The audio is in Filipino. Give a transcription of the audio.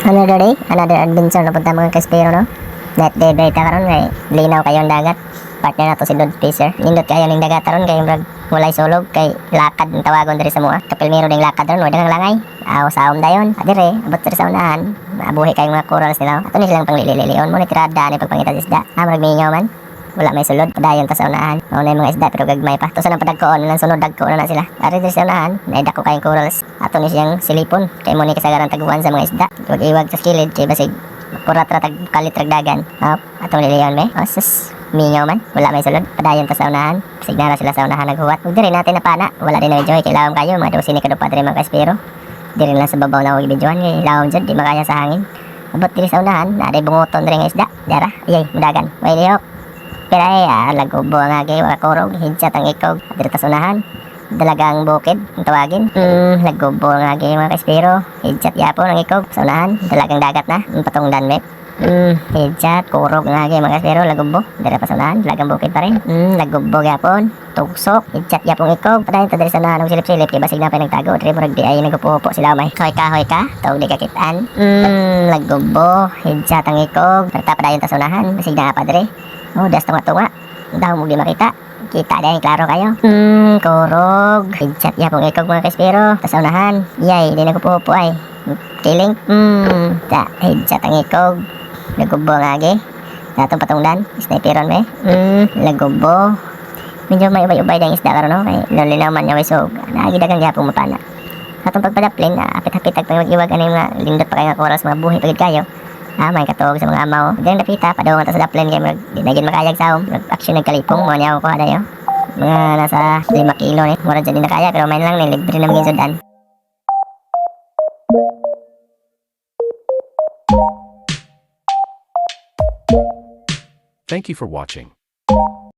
Another day, another adventure na punta mga kaspero, no? Net day beta karon kay linaw kayo ang dagat. Partner na to si Lord Fisher. Nindot kayo ning dagat karon kay murag walay sulog kay lakad ang tawagon diri sa mua. Kapilmero ding lakad ron, wala kang langay. Aw saom dayon. Adire, abot diri sa unahan. Mabuhi kay mga corals nila. Ato ni silang panglililion mo ni tirada ni pagpangita isda. Murag mingaw man. Wala may sulod, padayon ta sa unahan. Mao na yung mga isda pero gagmay pa. To sa nang padagkoon, nang sunod dagko na sila. Ari diri sa unahan, naidako kayong corals. Ato ni siyang silipon kay mo ni kasagaran taguan sa mga isda. Iwag sa kilid kay basig kurat ra tag kalit dagan. Atong liliyon me. Sus, mingaw man. Wala may sulod, padayon ta sa unahan. Signara sila sa unahan naghuwat. Ug diri natin napana. Wala din na enjoy kay lawom kayo mga dosi ni kadupa diri mga kaspero. Diri lang sa babaw na og videoan kay lawom jud di makaya sa hangin. Abot diri sa unahan, na day bungoton diri nga isda. Dara, ayay mudagan. Way lihok. Pero ay, lagubo ang agay, wakakorog, hinsat ang ikog, dito sa unahan, dalagang bukid, ang tawagin. Lagubo ang agay mga kaspero, hinsat yapon ang ikog, sa unahan, dalagang dagat na, ang patong danmep. Hinsat, kurog ang agay mga kaspero, lagubo, dito pa sa unahan, dalagang bukid pa rin. Lagubo yapon, tugsok, hinsat yapong ikog, patayin ta dito sa unahan, ng silip-silip, kaya basig na pa nagtago, dito murag di ay nagpupo sila may, hoy ka, tawag di kakitaan. Lagubo, hinsat ang ikog, patayin ta sa unahan, basig na pa dito. Oh, das tunga-tunga. Daw mo di makita. Kita dahil klaro kayo. Kurog. Hinsat ya pong ikog mga kaspero. Tas unahan. Yay, di nagpupo ay. Kiling. Hinsat ang ikog. Lagubo ang agi. Datong patungdan. Sniperon me. Lagubo. Medyo may ubay-ubay dang isda karon no. Kay lolinaw man niya wisog. Naagi dagang gyapon mapana. Atong pagpadaplin, apit-apit ang pag-iwag ano yung mga lindot pa kayo nga oras mga buhi pagid kayo. May katog sa mga amaw. Diyan napita, padawang ta sa daplin kay di na gid makayag saom. Action nagkalipong mo niya ko kuha dayo. Mga nasa 5 kilo ni. Mura dyan din nakaya pero may lang ni libre na maging sudan. Thank you for watching.